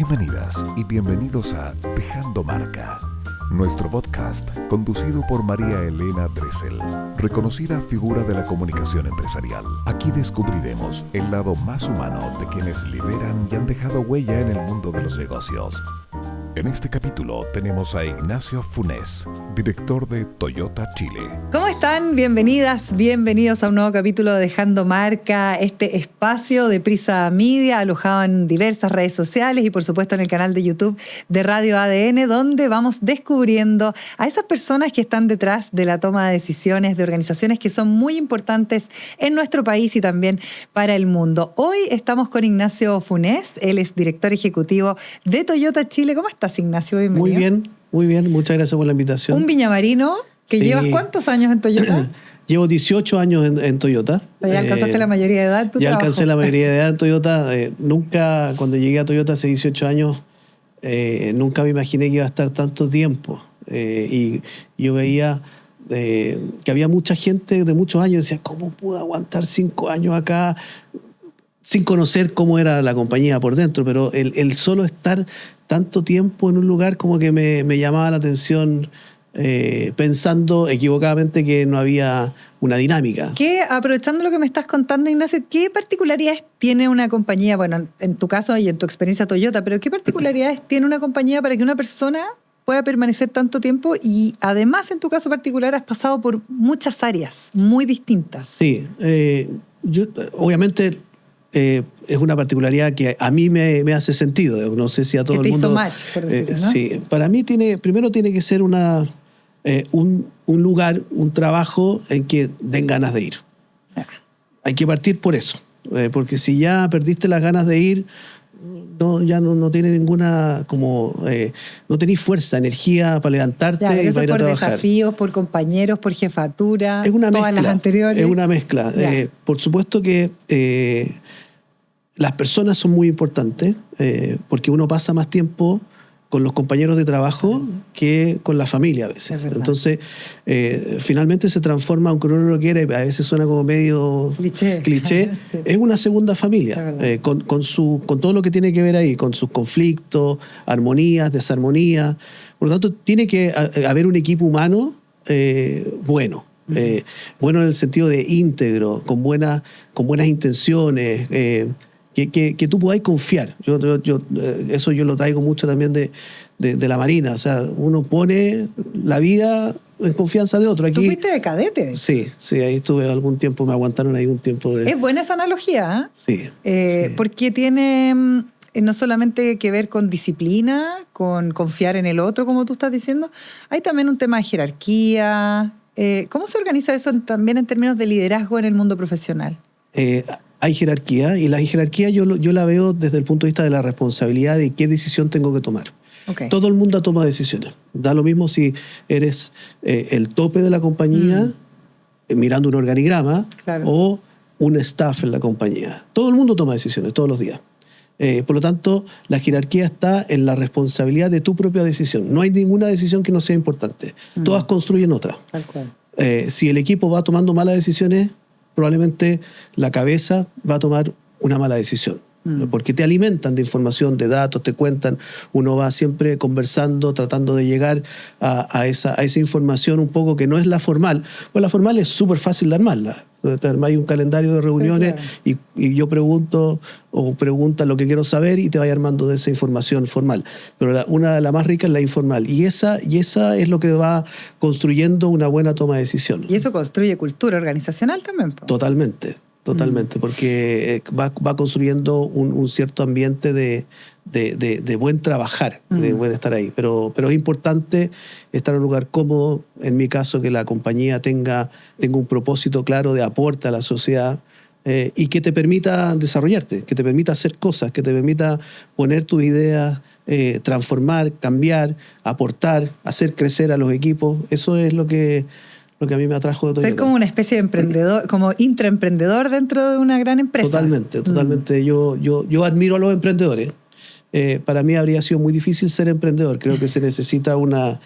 Bienvenidas y bienvenidos a Dejando Marca, nuestro podcast conducido por María Elena Dressel, reconocida figura de la comunicación empresarial. Aquí descubriremos el lado más humano de quienes lideran y han dejado huella en el mundo de los negocios. En este capítulo tenemos a Ignacio Funes, director de Toyota Chile. ¿Cómo están? Bienvenidas, bienvenidos a un nuevo capítulo de Dejando Marca, este espacio de Prisa Media, alojado en diversas redes sociales y por supuesto en el canal de YouTube de Radio ADN, donde vamos descubriendo a esas personas que están detrás de la toma de decisiones de organizaciones que son muy importantes en nuestro país y también para el mundo. Hoy estamos con Ignacio Funes, él es director ejecutivo de Toyota Chile. ¿Cómo estás, Ignacio? Bienvenido. Muy bien. Muchas gracias por la invitación. Un viñamarino que Sí. llevas ¿cuántos años en Toyota? Llevo 18 años en Toyota. ¿Ya alcanzaste la mayoría de edad en tu Ya trabajo? alcancé la mayoría de edad en Toyota. Nunca, cuando llegué a Toyota hace 18 años, nunca me imaginé que iba a estar tanto tiempo. Y yo veía que había mucha gente de muchos años. Decía, ¿cómo pude aguantar 5 años acá? Sin conocer cómo era la compañía por dentro, pero el solo estar tanto tiempo en un lugar como que me llamaba la atención, pensando equivocadamente que no había una dinámica. Aprovechando lo que me estás contando, Ignacio, ¿qué particularidades tiene una compañía, bueno, en tu caso y en tu experiencia Toyota, pero qué particularidades tiene una compañía para que una persona pueda permanecer tanto tiempo? Y además, en tu caso particular, has pasado por muchas áreas muy distintas. Sí, obviamente es una particularidad que a mí me hace sentido. No sé si a todo el mundo... Que te hizo match, por decirlo, ¿no? Sí, para mí primero tiene que ser un lugar, un trabajo en que den ganas de ir. Hay que partir por eso, porque si ya perdiste las ganas de ir, ya no tiene ninguna, no tenés fuerza, energía para levantarte y para ir a trabajar. Por desafíos, por compañeros, por jefatura, es una todas mezcla, las anteriores. Es una mezcla. Por supuesto que las personas son muy importantes, porque uno pasa más tiempo con los compañeros de trabajo que con la familia a veces. Entonces, finalmente se transforma, aunque uno no lo quiera, y a veces suena como medio cliché, sí. Es una segunda familia, con todo lo que tiene que ver ahí, con sus conflictos, armonías, desarmonías. Por lo tanto, tiene que haber un equipo humano bueno. Bueno en el sentido de íntegro, con buenas intenciones, que tú podáis confiar. Eso yo lo traigo mucho también de la Marina. O sea, uno pone la vida en confianza de otro. Aquí, ¿Tú fuiste de cadete? Sí, ahí estuve algún tiempo, me aguantaron ahí un tiempo de... Es buena esa analogía, ¿eh? Sí. Porque tiene no solamente que ver con disciplina, con confiar en el otro, como tú estás diciendo, hay también un tema de jerarquía. ¿Cómo se organiza eso también en términos de liderazgo en el mundo profesional? Hay jerarquía, y la jerarquía yo la veo desde el punto de vista de la responsabilidad de qué decisión tengo que tomar. Okay. Todo el mundo toma decisiones. Da lo mismo si eres el tope de la compañía, mirando un organigrama, claro, o un staff en la compañía. Todo el mundo toma decisiones todos los días. Por lo tanto, la jerarquía está en la responsabilidad de tu propia decisión. No hay ninguna decisión que no sea importante. Todas construyen otra. Tal cual. Si el equipo va tomando malas decisiones, probablemente la cabeza va a tomar una mala decisión. Porque te alimentan de información, de datos, te cuentan. Uno va siempre conversando, tratando de llegar a esa información un poco que no es la formal. Pues la formal es súper fácil de armarla. Hay un calendario de reuniones, sí, claro, y yo pregunto o pregunta lo que quiero saber y te vaya armando de esa información formal. Pero una de las más ricas es la informal. Y esa es lo que va construyendo una buena toma de decisión. Y eso construye cultura organizacional también, ¿po? Totalmente, porque va construyendo un cierto ambiente de buen trabajar, de buen estar ahí. Pero es importante estar en un lugar cómodo, en mi caso, que la compañía tenga un propósito claro de aporte a la sociedad, y que te permita desarrollarte, que te permita hacer cosas, que te permita poner tus ideas, transformar, cambiar, aportar, hacer crecer a los equipos. Eso es lo que a mí me atrajo de Toyota. Ser como una especie de emprendedor, como intraemprendedor dentro de una gran empresa. Totalmente. Yo admiro a los emprendedores. Para mí habría sido muy difícil ser emprendedor. Creo que se necesita una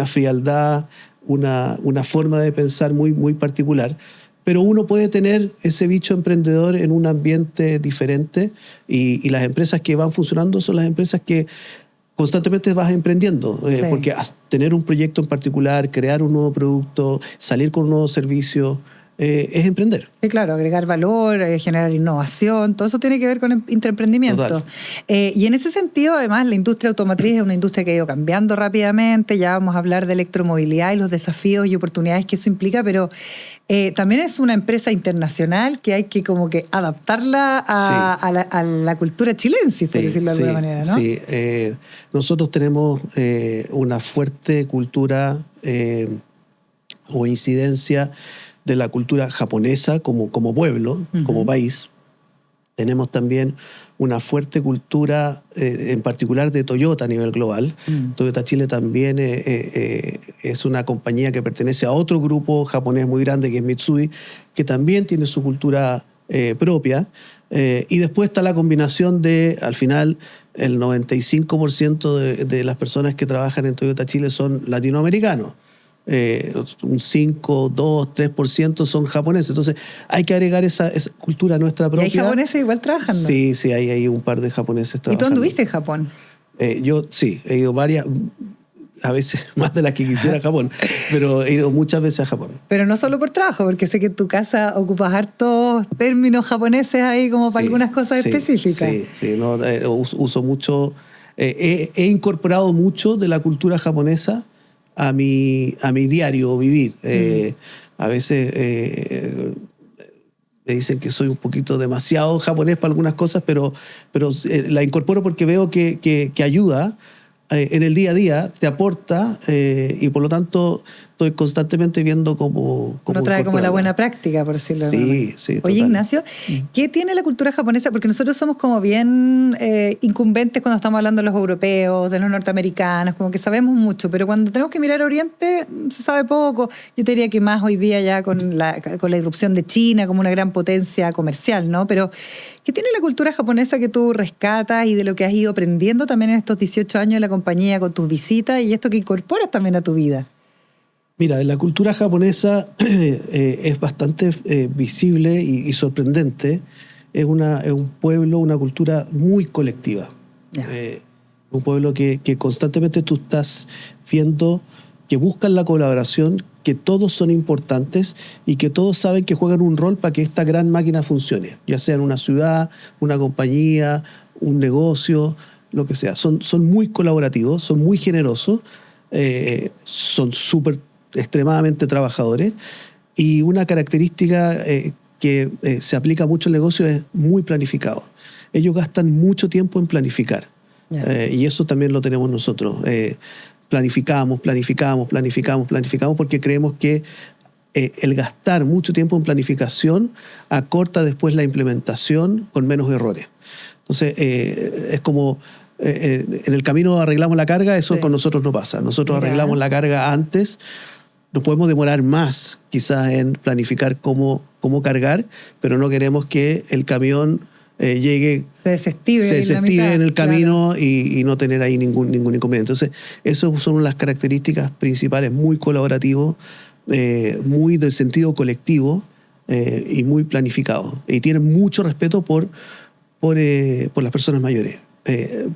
frialdad, una forma de pensar muy, muy particular. pero uno puede tener ese bicho emprendedor en un ambiente diferente y las empresas que van funcionando son las empresas que constantemente vas emprendiendo, Sí. porque tener un proyecto en particular, crear un nuevo producto, salir con un nuevo servicio, es emprender. Sí, claro, agregar valor, generar innovación, todo eso tiene que ver con intraemprendimiento. Total. Y en ese sentido, además, la industria automotriz es una industria que ha ido cambiando rápidamente. Ya vamos a hablar de electromovilidad y los desafíos y oportunidades que eso implica, pero también es una empresa internacional que hay que como que adaptarla a la cultura chilense, por decirlo de alguna manera, ¿no? Sí, nosotros tenemos una fuerte cultura o incidencia de la cultura japonesa como pueblo, como país. Tenemos también una fuerte cultura, en particular de Toyota a nivel global. Toyota Chile también es una compañía que pertenece a otro grupo japonés muy grande que es Mitsui, que también tiene su cultura propia. Y después está la combinación de, al final, el 95% de las personas que trabajan en Toyota Chile son latinoamericanos. Un 5, 2, 3% son japoneses. Entonces hay que agregar esa cultura nuestra propia. ¿Y hay japoneses igual trabajando? Sí, hay un par de japoneses trabajando. ¿Y tú anduviste en Japón? Yo sí, he ido varias, a veces más de las que quisiera a Japón, pero he ido muchas veces a Japón. Pero no solo por trabajo, porque sé que en tu casa ocupas hartos términos japoneses ahí como para algunas cosas específicas. Sí, no, uso mucho, he incorporado mucho de la cultura japonesa a mi diario vivir. A veces me dicen que soy un poquito demasiado japonés para algunas cosas, pero la incorporo porque veo que ayuda en el día a día, te aporta y por lo tanto estoy constantemente viendo cómo no trae como la buena práctica, por decirlo de alguna manera. Sí, Oye, total. Ignacio, ¿qué tiene la cultura japonesa? Porque nosotros somos como bien incumbentes cuando estamos hablando de los europeos, de los norteamericanos, como que sabemos mucho, pero cuando tenemos que mirar a Oriente se sabe poco. Yo te diría que más hoy día ya con la irrupción de China como una gran potencia comercial, ¿no? Pero ¿qué tiene la cultura japonesa que tú rescatas y de lo que has ido aprendiendo también en estos 18 años de la compañía con tus visitas y esto que incorporas también a tu vida? Mira, la cultura japonesa es bastante visible y sorprendente. Es un pueblo, una cultura muy colectiva. Un pueblo que constantemente tú estás viendo que buscan la colaboración, que todos son importantes y que todos saben que juegan un rol para que esta gran máquina funcione, ya sea en una ciudad, una compañía, un negocio, lo que sea. Son muy colaborativos, son muy generosos, son súper extremadamente trabajadores y una característica que se aplica mucho al negocio es muy planificado. Ellos gastan mucho tiempo en planificar y eso también lo tenemos nosotros. Planificamos porque creemos que el gastar mucho tiempo en planificación acorta después la implementación con menos errores. Entonces es como en el camino arreglamos la carga, eso con nosotros no pasa. Nosotros arreglamos la carga antes. Nos podemos demorar más quizás en planificar cómo cargar, pero no queremos que el camión llegue, se desestive en el camino y no tener ahí ningún inconveniente. Entonces, esas son las características principales, muy colaborativos, muy de sentido colectivo y muy planificado. Y tienen mucho respeto por las personas mayores,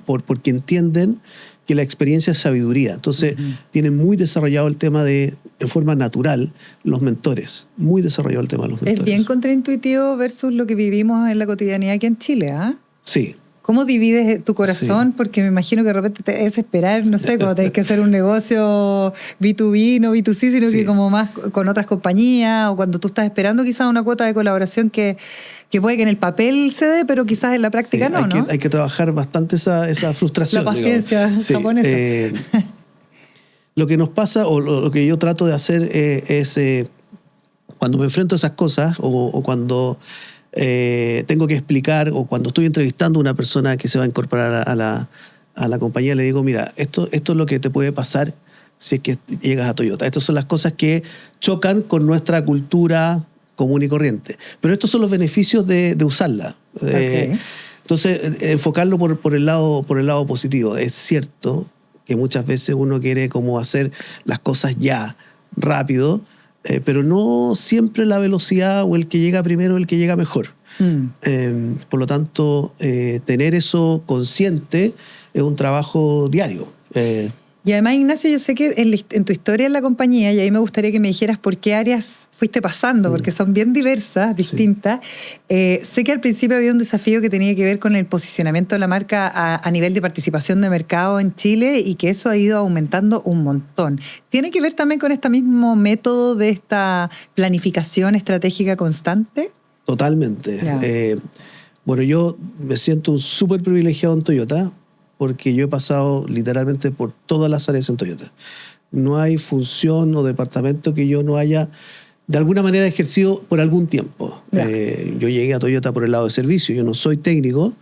porque entienden que la experiencia es sabiduría. Entonces, tienen muy desarrollado el tema en forma natural, los mentores. Muy desarrollado el tema de los mentores. Es bien contraintuitivo versus lo que vivimos en la cotidianidad aquí en Chile, ¿ah? Sí. ¿Cómo divides tu corazón? Sí. Porque me imagino que de repente te es esperar, no sé, cuando tenés que hacer un negocio B2B, no B2C, sino que como más con otras compañías, o cuando tú estás esperando quizás una cuota de colaboración que puede que en el papel se dé, pero quizás en la práctica no, ¿no? Hay que trabajar bastante esa frustración. La paciencia japonesa. Lo que nos pasa, o lo que yo trato de hacer es cuando me enfrento a esas cosas, o cuando tengo que explicar, o cuando estoy entrevistando a una persona que se va a incorporar a la compañía, le digo, mira, esto es lo que te puede pasar si es que llegas a Toyota. Estas son las cosas que chocan con nuestra cultura común y corriente. Pero estos son los beneficios de usarla. Entonces, enfocarlo por el lado positivo. Es cierto que muchas veces uno quiere como hacer las cosas ya, rápido, pero no siempre la velocidad o el que llega primero o el que llega mejor. Por lo tanto, tener eso consciente es un trabajo diario. Y además, Ignacio, yo sé que en tu historia en la compañía, y ahí me gustaría que me dijeras por qué áreas fuiste pasando, porque son bien diversas, distintas. Sí. Sé que al principio había un desafío que tenía que ver con el posicionamiento de la marca a nivel de participación de mercado en Chile y que eso ha ido aumentando un montón. ¿Tiene que ver también con este mismo método de esta planificación estratégica constante? Totalmente. Bueno, yo me siento un súper privilegiado en Toyota, porque yo he pasado literalmente por todas las áreas en Toyota. No hay función o departamento que yo no haya de alguna manera ejercido por algún tiempo. Yo llegué a Toyota por el lado de servicio, yo no soy técnico,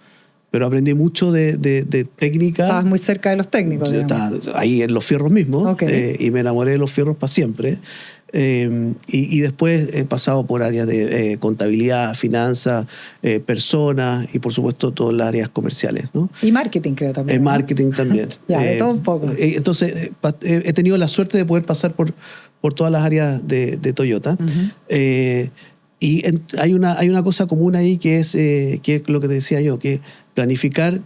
pero aprendí mucho de técnica. Estabas muy cerca de los técnicos. Estaba ahí en los fierros mismos, y me enamoré de los fierros para siempre. Y después he pasado por áreas de contabilidad, finanzas, personas y por supuesto todas las áreas comerciales, ¿no? Y marketing creo también. Marketing también. Ya, de todo un poco. Entonces he tenido la suerte de poder pasar por todas las áreas de Toyota. Y hay una cosa común ahí que es lo que te decía yo, que planificar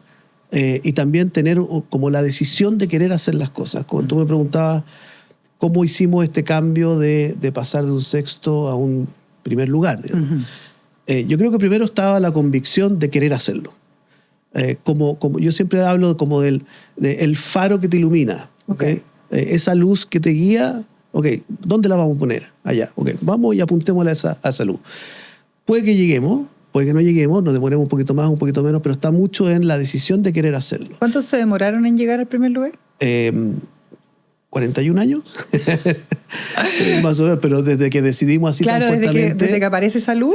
y también tener como la decisión de querer hacer las cosas. Cuando tú me preguntabas cómo hicimos este cambio de pasar de un sexto a un primer lugar. Yo creo que primero estaba la convicción de querer hacerlo. Como yo siempre hablo como del faro que te ilumina. Esa luz que te guía, ¿dónde la vamos a poner? Allá. Vamos y apuntémosla a esa luz. Puede que lleguemos, puede que no lleguemos, nos demoremos un poquito más, un poquito menos, pero está mucho en la decisión de querer hacerlo. ¿Cuántos se demoraron en llegar al primer lugar? 41 años, más o menos, pero desde que decidimos así tan fuertemente. Desde que aparece esa luz.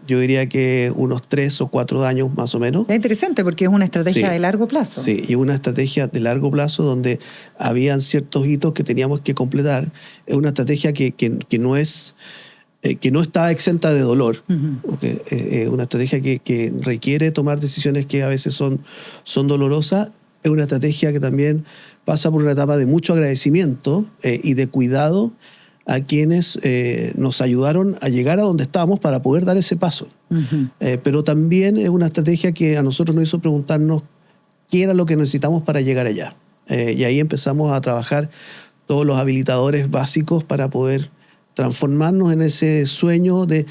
Yo diría que unos 3 o 4 años más o menos. Es interesante porque es una estrategia de largo plazo. Sí, y una estrategia de largo plazo donde habían ciertos hitos que teníamos que completar. Es una estrategia que no está exenta de dolor. Una estrategia que requiere tomar decisiones que a veces son dolorosas. Es una estrategia que también pasa por una etapa de mucho agradecimiento y de cuidado a quienes nos ayudaron a llegar a donde estábamos para poder dar ese paso. Pero también es una estrategia que a nosotros nos hizo preguntarnos qué era lo que necesitamos para llegar allá. Y ahí empezamos a trabajar todos los habilitadores básicos para poder transformarnos en ese sueño de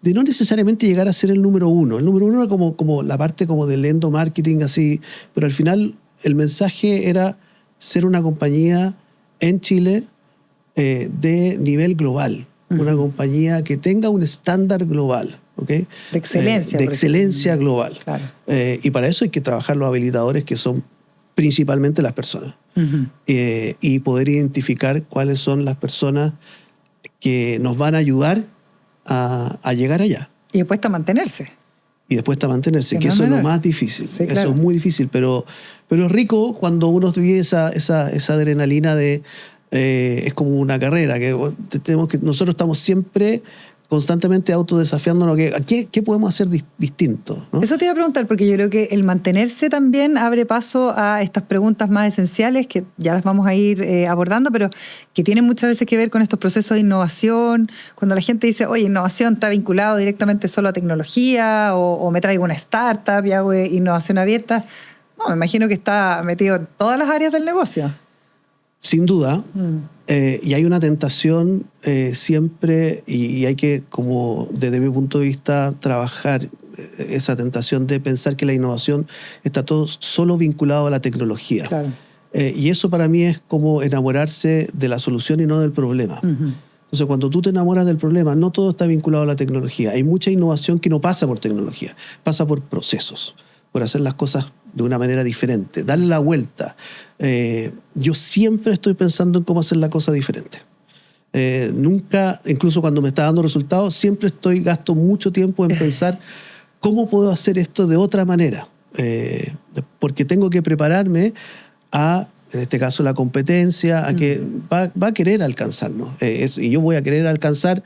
no necesariamente llegar a ser el número uno. El número uno era como la parte como del endomarketing, así, pero al final el mensaje era ser una compañía en Chile de nivel global, una compañía que tenga un estándar global, de excelencia. De excelencia global. Claro. Y para eso hay que trabajar los habilitadores, que son principalmente las personas. Y poder identificar cuáles son las personas que nos van a ayudar a llegar allá. Y después a mantenerse. Que eso es lo más difícil. Sí, claro. Eso es muy difícil, pero es rico cuando uno vive esa adrenalina de... es como una carrera, nosotros estamos siempre constantemente autodesafiándonos. ¿Qué podemos hacer distinto? ¿No? Eso te iba a preguntar, porque yo creo que el mantenerse también abre paso a estas preguntas más esenciales, que ya las vamos a ir abordando, pero que tienen muchas veces que ver con estos procesos de innovación. Cuando la gente dice, oye, innovación está vinculado directamente solo a tecnología, o me traigo una startup y hago innovación abierta. No, me imagino que está metido en todas las áreas del negocio. Sin duda. Y hay una tentación siempre, y hay que, como desde mi punto de vista, trabajar esa tentación de pensar que la innovación está todo solo vinculado a la tecnología. Claro. Y eso para mí es como enamorarse de la solución y no del problema. Entonces, cuando tú te enamoras del problema, no todo está vinculado a la tecnología. Hay mucha innovación que no pasa por tecnología, pasa por procesos, por hacer las cosas de una manera diferente, darle la vuelta. Yo siempre estoy pensando en cómo hacer la cosa diferente. Nunca, incluso cuando me está dando resultados, siempre gasto mucho tiempo en pensar cómo puedo hacer esto de otra manera. Porque tengo que prepararme en este caso, la competencia, a que va a querer alcanzarnos. Y yo voy a querer alcanzar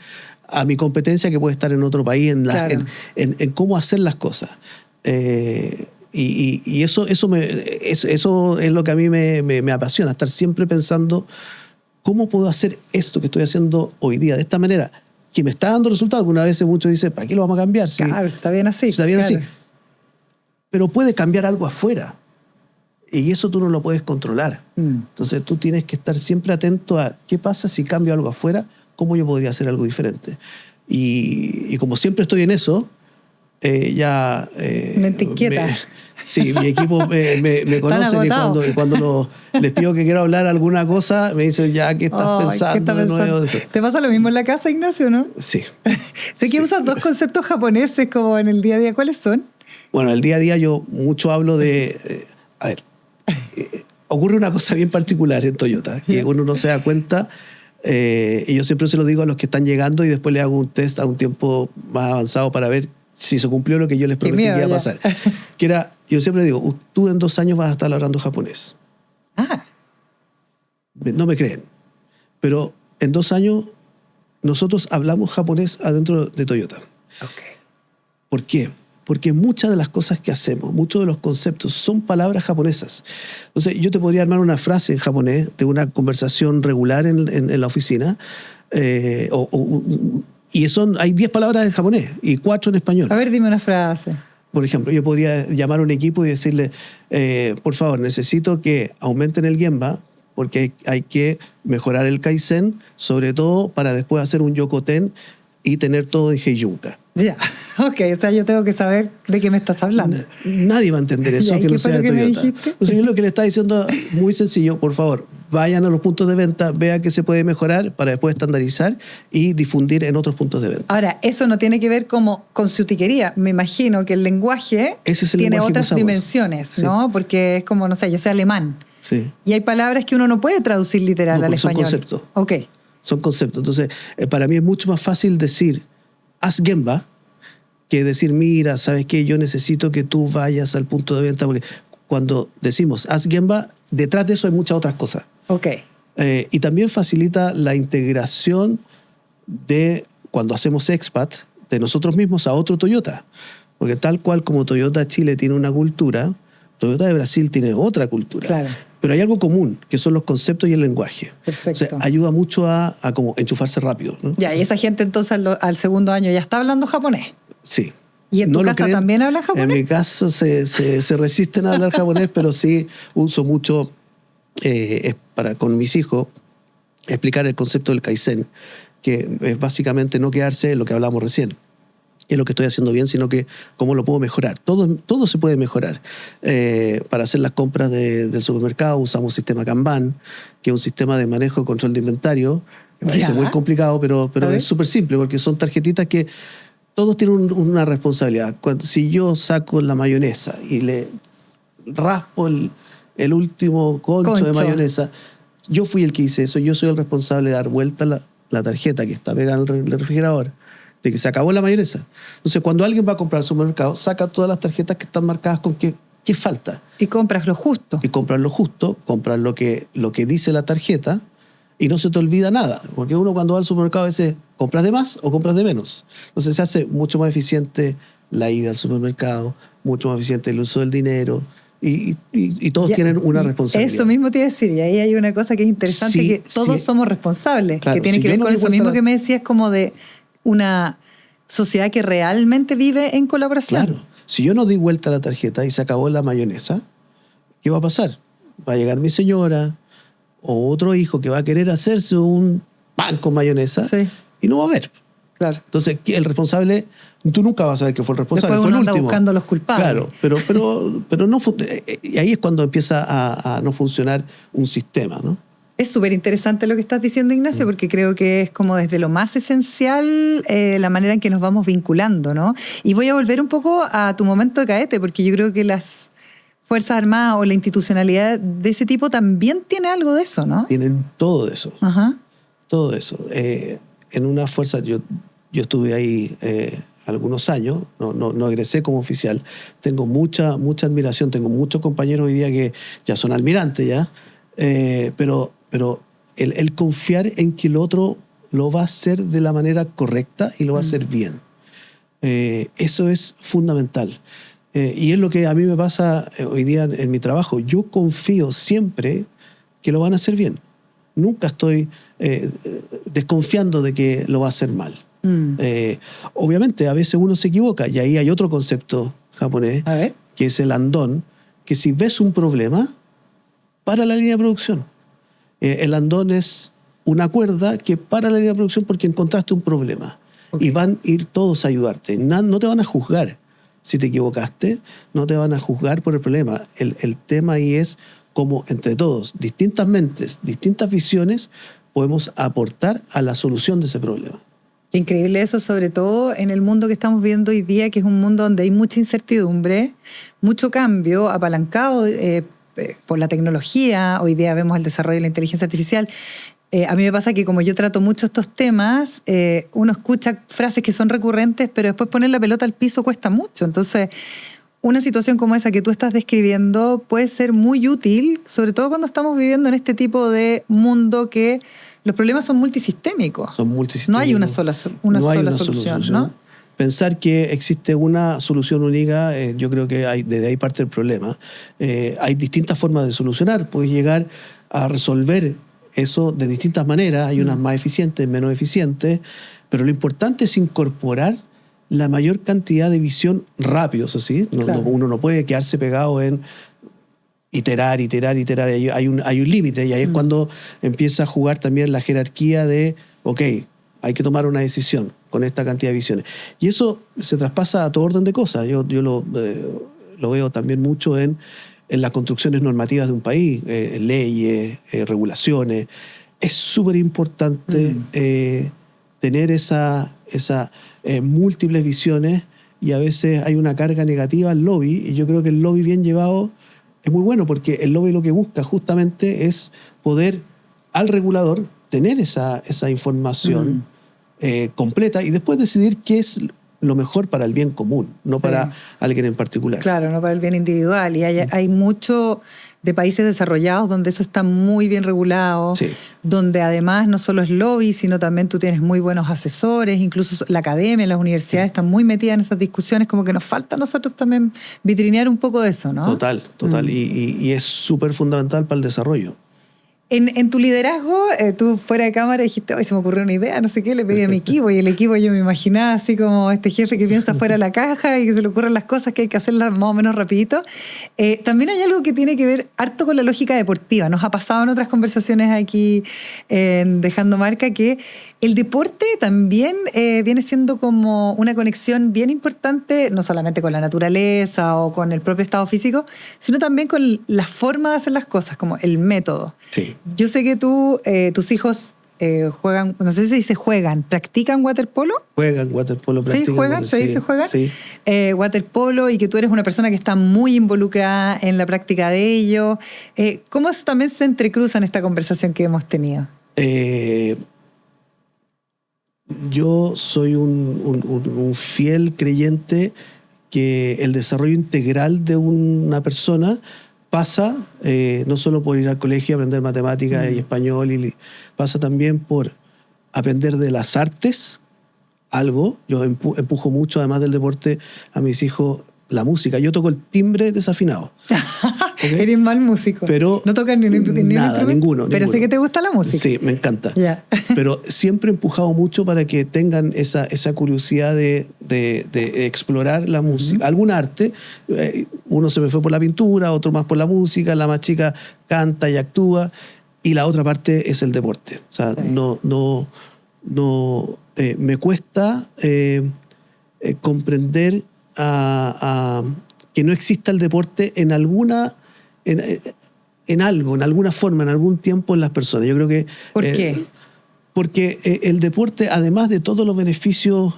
a mi competencia que puede estar en otro país, en cómo hacer las cosas. Y eso es lo que a mí me apasiona, estar siempre pensando ¿cómo puedo hacer esto que estoy haciendo hoy día de esta manera? Que me está dando resultados, que una vez muchos dicen, ¿para qué lo vamos a cambiar? Claro, está bien así. Está bien claro. así. Pero puede cambiar algo afuera. Y eso tú no lo puedes controlar. Entonces tú tienes que estar siempre atento a qué pasa si cambio algo afuera, cómo yo podría hacer algo diferente. Y como siempre estoy en eso, Mente inquieta. Sí, mi equipo me conocen y cuando les pido que quiero hablar alguna cosa, me dicen, ya, ¿qué estás pensando de nuevo? ¿Te pasa lo mismo en la casa, Ignacio, no? Sí. Sé que usas dos conceptos japoneses como en el día a día. ¿Cuáles son? Bueno, el día a día yo mucho hablo de... ocurre una cosa bien particular en Toyota, que uno no se da cuenta, y yo siempre se lo digo a los que están llegando y después le hago un test a un tiempo más avanzado para ver si se cumplió lo que yo les prometí que iba a pasar. Que era, yo siempre digo, tú en 2 años vas a estar hablando japonés. Ah. No me creen. Pero en 2 años nosotros hablamos japonés adentro de Toyota. Okay. ¿Por qué? Porque muchas de las cosas que hacemos, muchos de los conceptos son palabras japonesas. Entonces, yo te podría armar una frase en japonés de una conversación regular en la oficina, y hay 10 palabras en japonés y 4 en español. A ver, dime una frase. Por ejemplo, yo podría llamar a un equipo y decirle, por favor, necesito que aumenten el Gemba porque hay que mejorar el Kaizen, sobre todo para después hacer un Yokoten y tener todo en Heiyunka. Ya, ok, o sea, yo tengo que saber de qué me estás hablando. Nadie va a entender eso, que no no sea lo de que me Toyota. dijiste? Entonces, yo lo que le está diciendo muy sencillo, por favor, vayan a los puntos de venta, vean qué se puede mejorar para después estandarizar y difundir en otros puntos de venta. Ahora, eso no tiene que ver como con su tiquería. Me imagino que el lenguaje tiene lenguaje otras dimensiones, sí. ¿no? Porque es como, no sé, yo sé alemán. Sí. Y hay palabras que uno no puede traducir literal al español. Son conceptos. Ok. Son conceptos. Entonces, para mí es mucho más fácil decir, haz Gemba, que decir, mira, ¿sabes qué? Yo necesito que tú vayas al punto de venta, porque cuando decimos haz Gemba, detrás de eso hay muchas otras cosas. Ok. Y también facilita la integración de, cuando hacemos expat, de nosotros mismos a otro Toyota. Porque tal cual como Toyota Chile tiene una cultura, Toyota de Brasil tiene otra cultura. Claro. Pero hay algo común, que son los conceptos y el lenguaje. Perfecto. O sea, ayuda mucho a como enchufarse rápido, ¿no? Ya, y esa gente entonces al segundo año ya está hablando japonés. Sí. ¿Y en tu casa también hablan japonés? En mi caso se resisten a hablar japonés, pero sí uso mucho con mis hijos explicar el concepto del Kaizen, que es básicamente no quedarse en lo que hablamos recién. Es lo que estoy haciendo bien, sino que cómo lo puedo mejorar. Todo se puede mejorar. Para hacer las compras del supermercado usamos sistema Kanban, que es un sistema de manejo y control de inventario. Me parece muy complicado, pero es súper simple, porque son tarjetitas que todos tienen una responsabilidad. Si yo saco la mayonesa y le raspo el último concho de mayonesa, yo fui el que hice eso, yo soy el responsable de dar vuelta la tarjeta que está pegada en el refrigerador, de que se acabó la mayonesa. Entonces, cuando alguien va a comprar al supermercado, saca todas las tarjetas que están marcadas con qué falta. Y compras lo justo. Y compras lo justo, compras lo que dice la tarjeta, y no se te olvida nada. Porque uno cuando va al supermercado a veces compras de más o compras de menos. Entonces se hace mucho más eficiente la ida al supermercado, mucho más eficiente el uso del dinero, y todos tienen una responsabilidad. Eso mismo te iba a decir, y ahí hay una cosa que es interesante, Sí, que todos somos responsables, claro, que tiene que ver con eso mismo que me decías, como de una sociedad que realmente vive en colaboración. Claro, si yo no di vuelta a la tarjeta y se acabó la mayonesa, ¿qué va a pasar? Va a llegar mi señora o otro hijo que va a querer hacerse un pan con mayonesa, sí, y no va a haber. Claro. Entonces, el responsable, tú nunca vas a saber que fue el responsable. Después fue uno el anda último. buscando los culpables. Claro, pero no, y ahí es cuando empieza a no funcionar un sistema, ¿no? Es súper interesante lo que estás diciendo, Ignacio, porque creo que es como desde lo más esencial la manera en que nos vamos vinculando, ¿no? Y voy a volver un poco a tu momento de cadete, porque yo creo que las Fuerzas Armadas o la institucionalidad de ese tipo también tiene algo de eso, ¿no? Tienen todo eso. Ajá. Todo eso. En una fuerza, yo estuve ahí algunos años, no egresé como oficial. Tengo mucha admiración, tengo muchos compañeros hoy día que ya son almirantes, ya, pero el confiar en que el otro lo va a hacer de la manera correcta y lo va a hacer bien. Eso es fundamental. Y es lo que a mí me pasa hoy día en mi trabajo. Yo confío siempre que lo van a hacer bien. nunca estoy desconfiando de que lo va a hacer mal. Obviamente, a veces uno se equivoca, y ahí hay otro concepto japonés, que es el andón, que si ves un problema, para la línea de producción. El andón es una cuerda que para la línea de producción porque encontraste un problema. Okay. Y van a ir todos a ayudarte. No te van a juzgar si te equivocaste, no te van a juzgar por el problema. El tema ahí es cómo entre todos, distintas mentes, distintas visiones, podemos aportar a la solución de ese problema. Increíble eso, sobre todo en el mundo que estamos viendo hoy día, que es un mundo donde hay mucha incertidumbre, mucho cambio, apalancado por la tecnología. Hoy día vemos el desarrollo de la inteligencia artificial. A mí me pasa que como yo trato mucho estos temas, uno escucha frases que son recurrentes, pero después poner la pelota al piso cuesta mucho. Entonces, una situación como esa que tú estás describiendo puede ser muy útil, sobre todo cuando estamos viviendo en este tipo de mundo que los problemas son multisistémicos. Son multisistémicos. No hay una sola solución, ¿no? Pensar que existe una solución única, yo creo que desde ahí parte el problema. Hay distintas formas de solucionar. Puedes llegar a resolver eso de distintas maneras. Hay unas más eficientes, menos eficientes. Pero lo importante es incorporar la mayor cantidad de visión rápido, eso sí. Claro. Uno no puede quedarse pegado en iterar. Hay un límite, y ahí es cuando empieza a jugar también la jerarquía de, ok, hay que tomar una decisión con esta cantidad de visiones. Y eso se traspasa a todo orden de cosas. Yo lo veo también mucho en las construcciones normativas de un país, leyes, regulaciones. Es súper importante tener esas múltiples visiones, y a veces hay una carga negativa al lobby, y yo creo que el lobby bien llevado es muy bueno, porque el lobby lo que busca justamente es poder al regulador tener esa información completa, y después decidir qué es lo mejor para el bien común, no para alguien en particular. Claro, no para el bien individual. Y hay mucho de países desarrollados donde eso está muy bien regulado, donde además no solo es lobby, sino también tú tienes muy buenos asesores, incluso la academia, las universidades están muy metidas en esas discusiones, como que nos falta a nosotros también vitrinear un poco de eso, ¿no? Total. Y es súper fundamental para el desarrollo. En tu liderazgo, tú fuera de cámara dijiste, hoy se me ocurrió una idea, no sé qué, le pedí a mi equipo, y el equipo yo me imaginaba así como este jefe que piensa fuera de la caja y que se le ocurren las cosas que hay que hacerlas más o menos rapidito. También hay algo que tiene que ver harto con la lógica deportiva. Nos ha pasado en otras conversaciones aquí en Dejando Marca que el deporte también viene siendo como una conexión bien importante, no solamente con la naturaleza o con el propio estado físico, sino también con la forma de hacer las cosas, como el método. Sí. Yo sé que tus hijos juegan, no sé si se dice juegan, ¿practican waterpolo? Juegan waterpolo, practican. ¿Sí juegan? ¿Se dice juegan? Sí. Waterpolo, y que tú eres una persona que está muy involucrada en la práctica de ello. ¿Cómo eso también se entrecruza en esta conversación que hemos tenido? Yo soy un fiel creyente que el desarrollo integral de una persona pasa no solo por ir al colegio y aprender matemáticas y español, pasa también por aprender de las artes, algo. Yo empujo mucho, además del deporte, a mis hijos la música. Yo toco el timbre desafinado. ¿Okay? Eres mal músico. Pero no tocas ni nada, ninguno. Pero sé que te gusta la música. Sí, me encanta. Yeah. Pero siempre he empujado mucho para que tengan esa curiosidad de explorar la música. Algún arte. Uno se me fue por la pintura, otro más por la música, la más chica canta y actúa, y la otra parte es el deporte. O sea, me cuesta comprender que no exista el deporte en alguna forma, en algún tiempo en las personas. Yo creo que ¿Por qué? Porque el deporte, además de todos los beneficios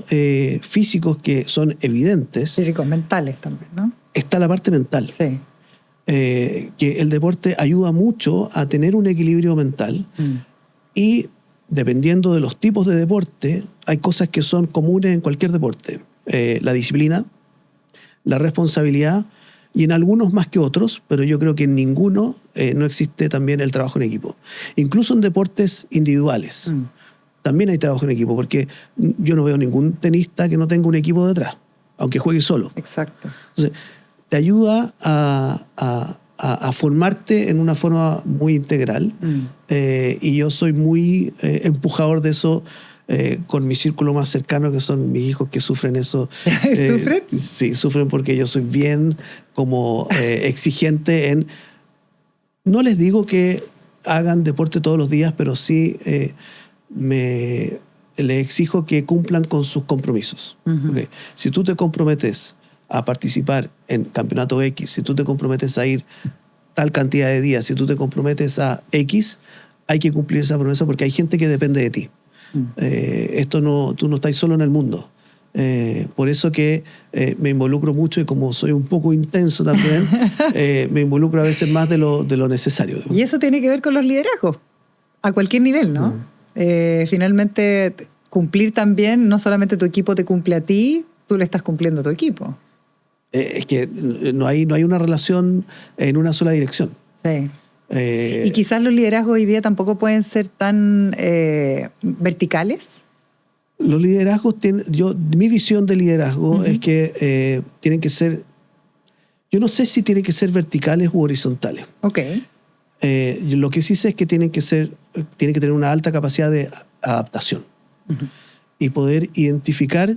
físicos que son evidentes, físicos, mentales también, ¿no? Está la parte mental. Sí. Que el deporte ayuda mucho a tener un equilibrio mental, y dependiendo de los tipos de deporte, hay cosas que son comunes en cualquier deporte. La disciplina, la responsabilidad, y en algunos más que otros, pero yo creo que en ninguno no existe también el trabajo en equipo. Incluso en deportes individuales también hay trabajo en equipo, porque yo no veo ningún tenista que no tenga un equipo detrás, aunque juegue solo. Exacto. Entonces, te ayuda a a formarte en una forma muy integral. Y yo soy muy empujador de eso con mi círculo más cercano, que son mis hijos que sufren eso. ¿Sufren? Sí, sufren porque yo soy bien como exigente en... No les digo que hagan deporte todos los días, pero sí les exijo que cumplan con sus compromisos. Okay. Si tú te comprometes a participar en campeonato X, si tú te comprometes a ir tal cantidad de días, si tú te comprometes a X, hay que cumplir esa promesa porque hay gente que depende de ti. Tú no estás solo en el mundo. Por eso que me involucro mucho y como soy un poco intenso también, me involucro a veces más de lo necesario. Y eso tiene que ver con los liderazgos, a cualquier nivel, ¿no? Finalmente, cumplir también, no solamente tu equipo te cumple a ti, tú le estás cumpliendo a tu equipo. Es que no hay una relación en una sola dirección. Sí. Y quizás los liderazgos hoy día tampoco pueden ser tan verticales. Los liderazgos mi visión de liderazgo es que tienen que ser, yo no sé si tienen que ser verticales u horizontales. Okay. Lo que sí sé es que tienen que tener una alta capacidad de adaptación y poder identificar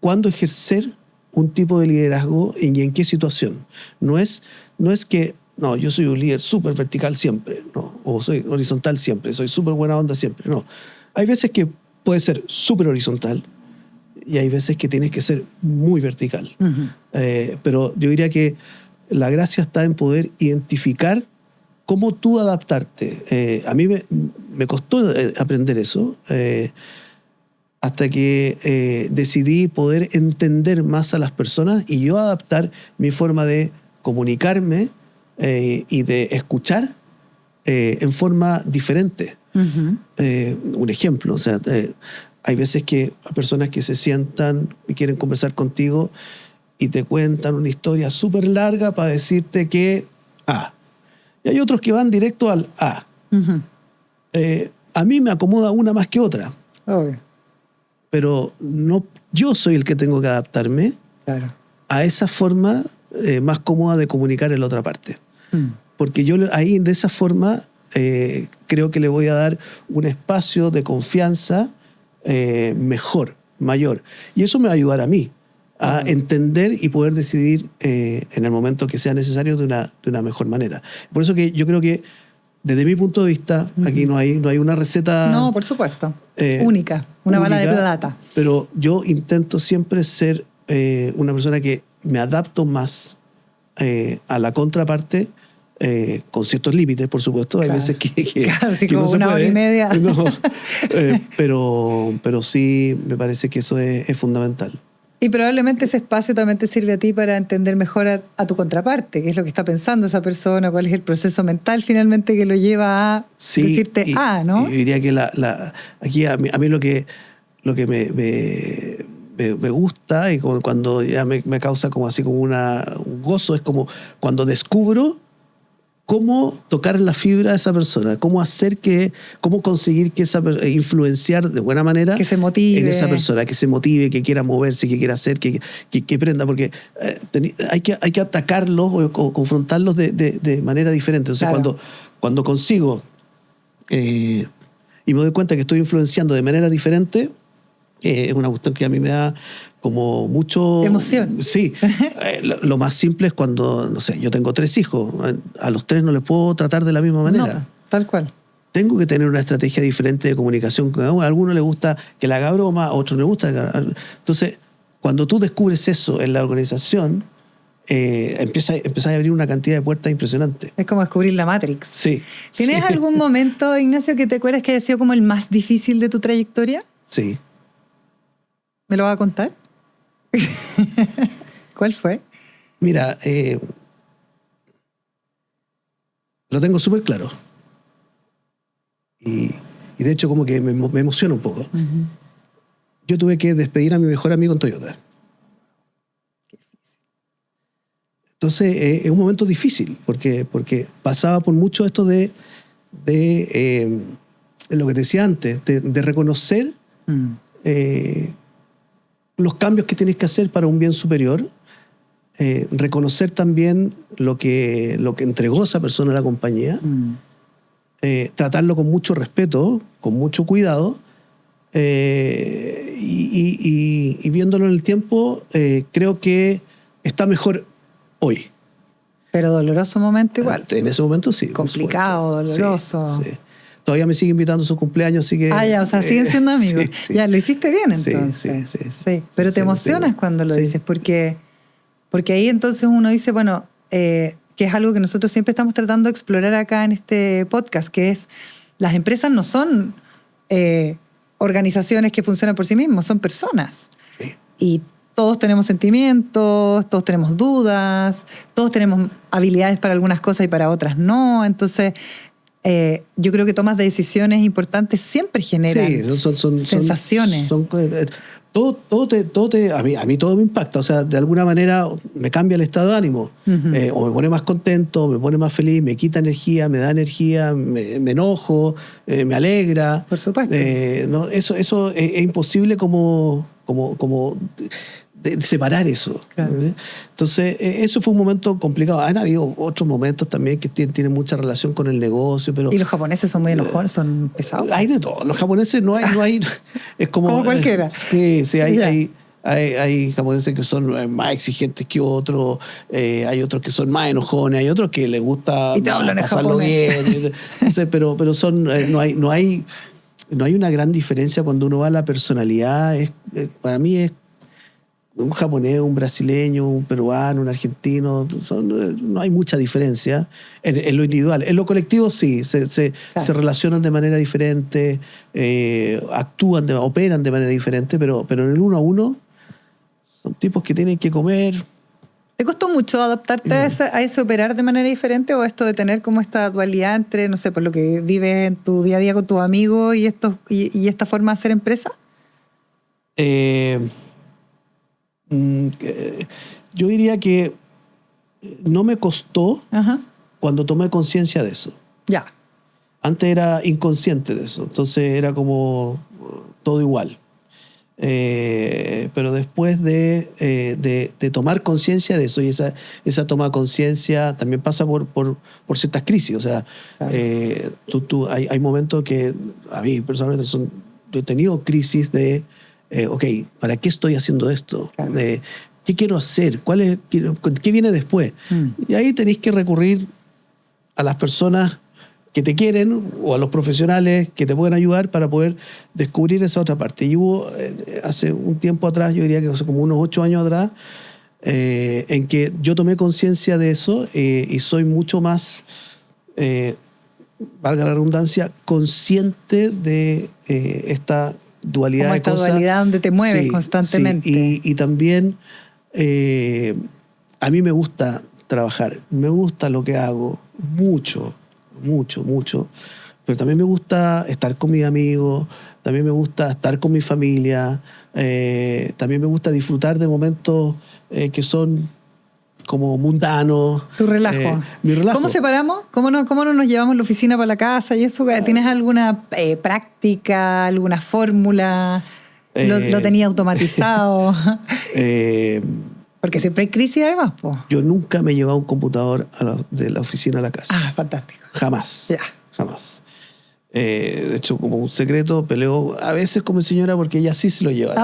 cuándo ejercer un tipo de liderazgo y en qué situación. No es que yo soy un líder súper vertical siempre, no, o soy horizontal siempre, soy súper buena onda siempre. No. Hay veces que puede ser súper horizontal y hay veces que tienes que ser muy vertical. Pero yo diría que la gracia está en poder identificar cómo tú adaptarte. A mí me costó aprender eso hasta que decidí poder entender más a las personas y yo adaptar mi forma de comunicarme y de escuchar en forma diferente. Un ejemplo, o sea, hay veces que hay personas que se sientan y quieren conversar contigo y te cuentan una historia súper larga para decirte que A. Y hay otros que van directo al A. A mí me acomoda una más que otra. Obvio. Pero no, yo soy el que tengo que adaptarme a esa forma más cómoda de comunicar en la otra parte. Porque yo ahí de esa forma creo que le voy a dar un espacio de confianza mejor, mayor. Y eso me va a ayudar a mí a entender y poder decidir en el momento que sea necesario de una mejor manera. Por eso que yo creo que desde mi punto de vista, aquí no hay una receta... No, por supuesto. Única, una bala de plata. Pero yo intento siempre ser una persona que me adapto más a la contraparte, con ciertos límites, por supuesto. Hay veces que sí, que como no se una puede, hora y media. No, pero sí me parece que eso es fundamental. Y probablemente ese espacio también te sirve a ti para entender mejor a tu contraparte, qué es lo que está pensando esa persona, cuál es el proceso mental finalmente que lo lleva a decirte ¿no? Y diría que aquí a mí lo que me gusta y cuando ya me causa como así como un gozo es como cuando descubro cómo tocar la fibra de esa persona, cómo conseguir que influenciar de buena manera que se motive en esa persona, que se motive, que quiera moverse, que quiera hacer, que prenda, porque hay que atacarlos o confrontarlos de manera diferente. O sea, cuando consigo y me doy cuenta que estoy influenciando de manera diferente, es una cuestión que a mí me da como mucho... emoción. Sí. Lo más simple es cuando, no sé, yo tengo 3 hijos. A los 3 no les puedo tratar de la misma manera. No, tal cual. Tengo que tener una estrategia diferente de comunicación. A algunos les gusta que le haga broma, a otros les gusta que haga... Entonces, cuando tú descubres eso en la organización, empiezas a abrir una cantidad de puertas impresionante. Es como descubrir la Matrix. Sí. ¿Tienes algún momento, Ignacio, que te acuerdas que haya sido como el más difícil de tu trayectoria? Sí. ¿Me lo vas a contar? ¿Cuál fue? Mira, lo tengo súper claro. Y de hecho como que me emociona un poco. Yo tuve que despedir a mi mejor amigo en Toyota. Qué difícil. Entonces es un momento difícil porque pasaba por mucho esto de lo que te decía antes, de reconocer los cambios que tienes que hacer para un bien superior reconocer también lo que entregó esa persona a la compañía, tratarlo con mucho respeto, con mucho cuidado, y viéndolo en el tiempo, creo que está mejor hoy. Pero doloroso momento igual. En ese momento sí. Complicado, doloroso. Sí. Todavía me sigue invitando a su cumpleaños, así que... O sea, siguen siendo amigos. Sí. Ya, lo hiciste bien entonces. Sí. Pero te emocionas cuando lo dices, porque ahí entonces uno dice, bueno, que es algo que nosotros siempre estamos tratando de explorar acá en este podcast, que es, las empresas no son organizaciones que funcionan por sí mismos, son personas. Sí. Y todos tenemos sentimientos, todos tenemos dudas, todos tenemos habilidades para algunas cosas y para otras no. Entonces, yo creo que tomas de decisiones importantes siempre generan sensaciones. A mí todo me impacta. O sea, de alguna manera me cambia el estado de ánimo. O me pone más contento, me pone más feliz, me quita energía, me da energía, me enojo, me alegra. Por supuesto. No, eso es imposible como de separar eso. Claro. Entonces, eso fue un momento complicado. Han habido otros momentos también que tienen mucha relación con el negocio, pero... Y los japoneses son muy enojones, son pesados. Hay de todo. Los japoneses no hay es como cualquiera. Sí, hay japoneses que son más exigentes que otros, hay otros que son más enojones, hay otros que les gusta pasarlo bien. Entonces, pero son no hay una gran diferencia cuando uno va a la personalidad. Para mí es un japonés, un brasileño, un peruano, un argentino, no hay mucha diferencia en lo individual. En lo colectivo sí, se relacionan de manera diferente, operan de manera diferente, pero en el uno a uno son tipos que tienen que comer. ¿Te costó mucho adaptarte a ese operar de manera diferente, o esto de tener como esta dualidad entre, no sé, por lo que vives en tu día a día con tus amigos y esta forma de hacer empresa? Yo diría que no me costó cuando tomé conciencia de eso. Ya. Antes era inconsciente de eso, entonces era como todo igual. Pero después de tomar conciencia de eso, y esa toma de conciencia también pasa por ciertas crisis. O sea, claro. Hay momentos que a mí personalmente yo he tenido crisis de ¿para qué estoy haciendo esto? Claro. ¿Qué quiero hacer? ¿Qué viene después? Y ahí tenéis que recurrir a las personas que te quieren o a los profesionales que te pueden ayudar para poder descubrir esa otra parte. Y hubo hace un tiempo atrás, yo diría que hace como unos 8 años atrás, en que yo tomé conciencia de eso y soy mucho más, valga la redundancia, consciente de esta dualidad como de esta cosas. Dualidad donde te mueves constantemente. Sí. Y también a mí me gusta trabajar, me gusta lo que hago mucho, pero también me gusta estar con mis amigos, también me gusta estar con mi familia, también me gusta disfrutar de momentos que son como mundanos. Tu relajo. Mi relajo. ¿Cómo separamos? ¿Cómo no nos llevamos la oficina para la casa y eso? ¿Tienes alguna práctica, alguna fórmula? ¿Lo tenía automatizado? Porque siempre hay crisis además, po. Yo nunca me he llevado un computador de la oficina a la casa. Ah, fantástico. Jamás. Ya. Jamás. De hecho, como un secreto, peleo a veces con mi señora porque ella sí se lo lleva.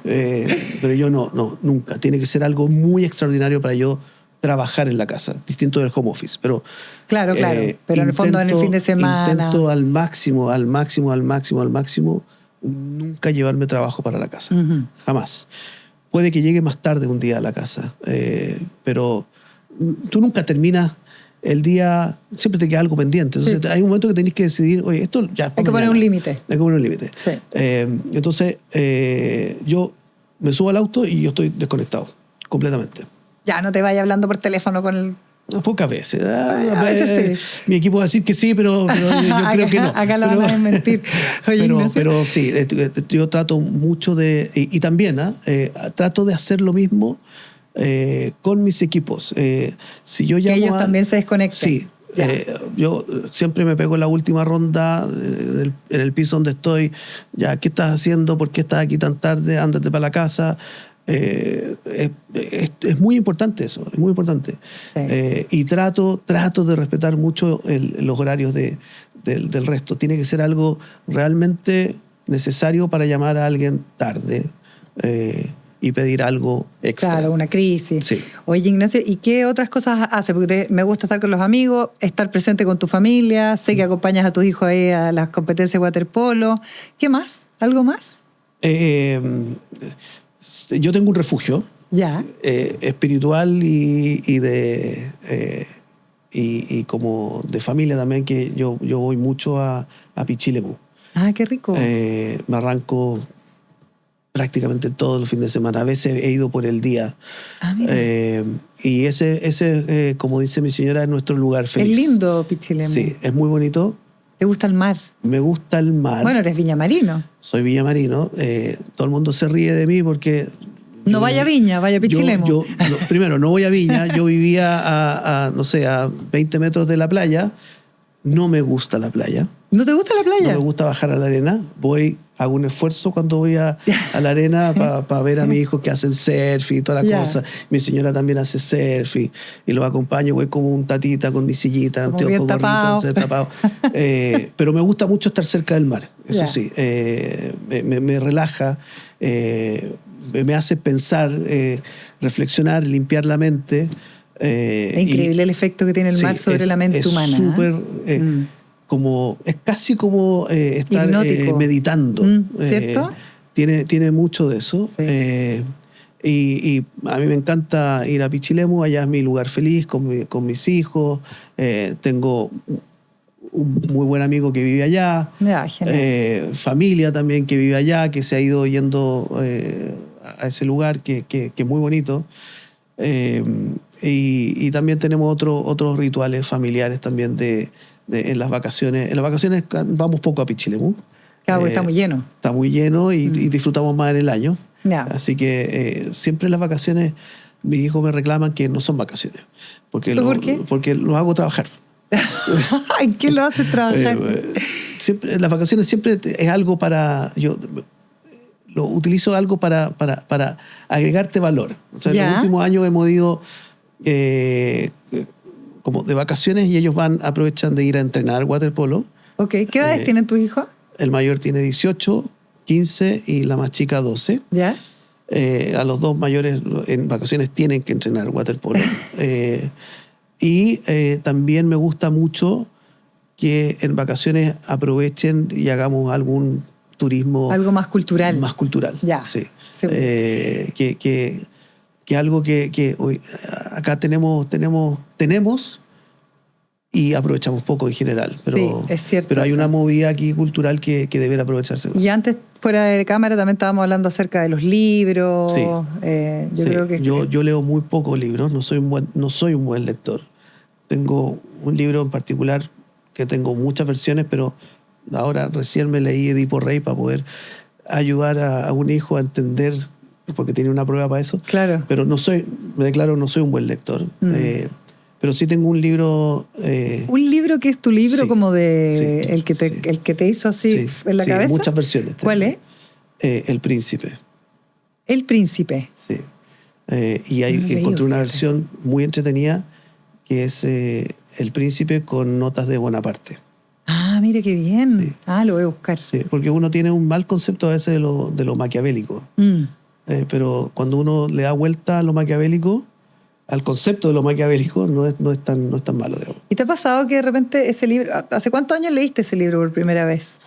Pero yo no, nunca. Tiene que ser algo muy extraordinario para yo trabajar en la casa, distinto del home office. Pero, claro. Pero en el fondo, en el fin de semana. Intento al máximo, nunca llevarme trabajo para la casa. Jamás. Puede que llegue más tarde un día a la casa, pero tú nunca terminas el día, siempre te queda algo pendiente. Entonces hay un momento que tenés que decidir, oye, esto ya... Hay que poner un límite. Hay que poner un límite. Sí. Entonces, yo me subo al auto y yo estoy desconectado, completamente. Ya, no te vayas hablando por teléfono con el... Pocas veces. A veces sí. Mi equipo va a decir que sí, pero yo creo que no. Acá la van a desmentir. Oye, pero sí, yo trato mucho de... Y también trato de hacer lo mismo con mis equipos. Si yo llamo que ellos también se desconecten. Sí. Yo siempre me pego en la última ronda en el piso donde estoy. Ya, ¿qué estás haciendo? ¿Por qué estás aquí tan tarde? Ándate para la casa. Es muy importante eso, es muy importante. Sí. Y trato de respetar mucho los horarios del resto. Tiene que ser algo realmente necesario para llamar a alguien tarde y pedir algo extra. Claro, una crisis. Sí. Oye, Ignacio, ¿y qué otras cosas haces? Porque me gusta estar con los amigos, estar presente con tu familia, sé que acompañas a tus hijos ahí a las competencias de waterpolo. ¿Qué más? ¿Algo más? Yo tengo un refugio Ya. espiritual y como de familia también, que yo voy mucho a Pichilemu. Ah, qué rico. Me arranco prácticamente todos los fines de semana. A veces he ido por el día. Ah, mira. Y ese como dice mi señora, es nuestro lugar feliz. Es lindo Pichilemu. Sí, es muy bonito. ¿Te gusta el mar? Me gusta el mar. Bueno, eres viñamarino. Soy villamarino. Todo el mundo se ríe de mí porque... No vaya a Viña, vaya a Pichilemu. Primero, no voy a Viña. Yo vivía a 20 metros de la playa. No me gusta la playa. ¿No te gusta la playa? No me gusta bajar a la arena. Hago un esfuerzo cuando voy a la arena para ver a mi hijo que hacen surf y toda la cosa. Mi señora también hace surf y los acompaño. Voy como un tatita con mi sillita, Como anteojos, bien tapado. gorrito, tapado. Pero me gusta mucho estar cerca del mar, eso sí. Me relaja, me hace pensar, reflexionar, limpiar la mente. Es increíble el efecto que tiene el mar sobre la mente humana. Es súper... es casi como estar meditando. ¿Cierto? Tiene mucho de eso. Sí. Y a mí me encanta ir a Pichilemu, allá es mi lugar feliz con mis hijos. Tengo un muy buen amigo que vive allá. Genial. Familia también que vive allá, que se ha ido yendo a ese lugar que es muy bonito. Y también tenemos otros rituales familiares también en las vacaciones. En las vacaciones vamos poco a Pichilemu. Claro, porque está muy lleno. Está muy lleno y disfrutamos más en el año. Ya. Así que siempre en las vacaciones mis hijos me reclaman que no son vacaciones. ¿Por qué? Porque los hago trabajar. ¿En qué lo haces trabajar? Siempre, las vacaciones siempre es algo para... Yo lo utilizo algo para agregarte valor. O sea, en los últimos años hemos ido como de vacaciones y ellos aprovechan de ir a entrenar waterpolo. Ok, ¿qué edades tienen tus hijos? El mayor tiene 18, 15 y la más chica 12. ¿Ya? A los dos mayores en vacaciones tienen que entrenar waterpolo. Y también me gusta mucho que en vacaciones aprovechen y hagamos algún turismo... Algo más cultural. Más cultural, ya. Sí. Que algo que hoy, acá tenemos y aprovechamos poco en general. Pero, sí, es cierto. Pero hay una movida aquí cultural que debería aprovecharse. Y antes, fuera de cámara, también estábamos hablando acerca de los libros. Sí. Creo que... Yo leo muy pocos libros, no soy un buen lector. Tengo un libro en particular que tengo muchas versiones, pero ahora recién me leí Edipo Rey para poder ayudar a un hijo a entender, porque tiene una prueba para eso. Claro. Pero me declaro, no soy un buen lector. Pero sí tengo un libro... ¿Un libro que es tu libro, sí, como de sí, el que te hizo así en la cabeza? Muchas versiones. ¿Cuál es? El Príncipe. El Príncipe. Sí. Y ahí encontré una versión muy entretenida que es El Príncipe con notas de Bonaparte. Ah, mire qué bien. Sí. Lo voy a buscar. Sí, porque uno tiene un mal concepto a veces de lo maquiavélico. Pero cuando uno le da vuelta a lo maquiavélico, al concepto de lo maquiavélico, no es tan malo, digamos. ¿Y te ha pasado que de repente ese libro... ¿Hace cuántos años leíste ese libro por primera vez?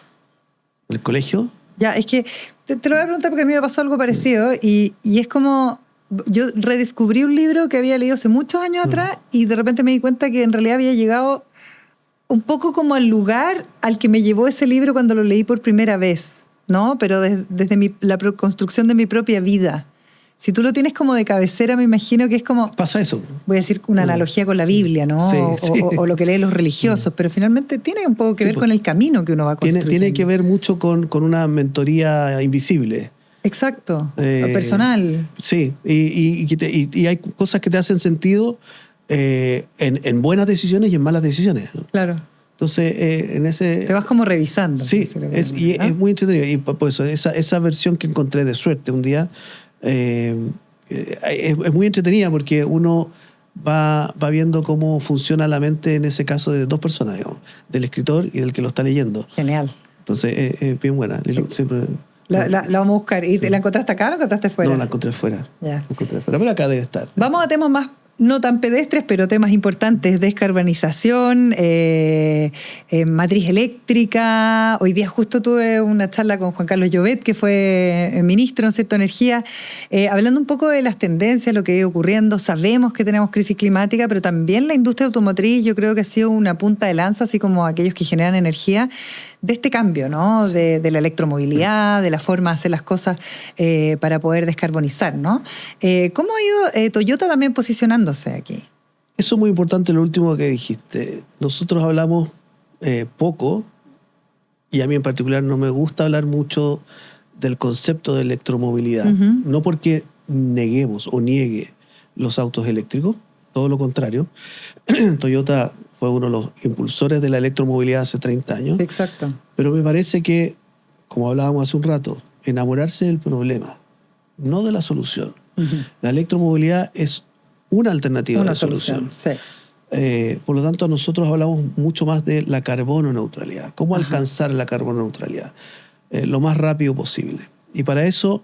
¿En el colegio? Ya, es que te lo voy a preguntar porque a mí me pasó algo parecido y es como... Yo redescubrí un libro que había leído hace muchos años atrás y de repente me di cuenta que en realidad había llegado un poco como al lugar al que me llevó ese libro cuando lo leí por primera vez, ¿no? Pero desde la construcción de mi propia vida. Si tú lo tienes como de cabecera, me imagino que es como... Pasa eso. Voy a decir una analogía con la Biblia, ¿no? Sí, o lo que leen los religiosos, pero finalmente tiene un poco que ver con el camino que uno va construyendo. Tiene que ver mucho con una mentoría invisible. Exacto, personal. Sí, y hay cosas que te hacen sentido en buenas decisiones y en malas decisiones. Claro. Entonces, en ese... Te vas como revisando. Sí, es muy entretenido. Y por eso, esa versión que encontré de suerte un día, Es muy entretenida porque uno va viendo cómo funciona la mente en ese caso de dos personas, digamos, del escritor y del que lo está leyendo. Genial. Entonces es bien buena. Siempre, la vamos a buscar. ¿Y la encontraste acá o la encontraste fuera? No, la encontré fuera. Ya. La encontré fuera, pero acá debe estar. Vamos a temas más no tan pedestres, pero temas importantes: descarbonización, matriz eléctrica. Hoy día justo tuve una charla con Juan Carlos Llobet, que fue ministro, ¿no es cierto?, Energía, hablando un poco de las tendencias, lo que iba ocurriendo. Sabemos que tenemos crisis climática, pero también la industria automotriz yo creo que ha sido una punta de lanza, así como aquellos que generan energía, de este cambio, ¿no? De la electromovilidad, de la forma de hacer las cosas para poder descarbonizar, ¿no? ¿Cómo ha ido Toyota también posicionándose aquí? Eso es muy importante, lo último que dijiste. Nosotros hablamos poco, y a mí en particular no me gusta hablar mucho del concepto de electromovilidad. Uh-huh. No porque neguemos o niegue los autos eléctricos, todo lo contrario. Toyota fue uno de los impulsores de la electromovilidad hace 30 años. Sí, exacto. Pero me parece que, como hablábamos hace un rato, enamorarse del problema, no de la solución. Uh-huh. La electromovilidad es una alternativa de solución. Sí. Por lo tanto, nosotros hablamos mucho más de la carbono neutralidad. ¿Cómo alcanzar la carbono neutralidad? Lo más rápido posible. Y para eso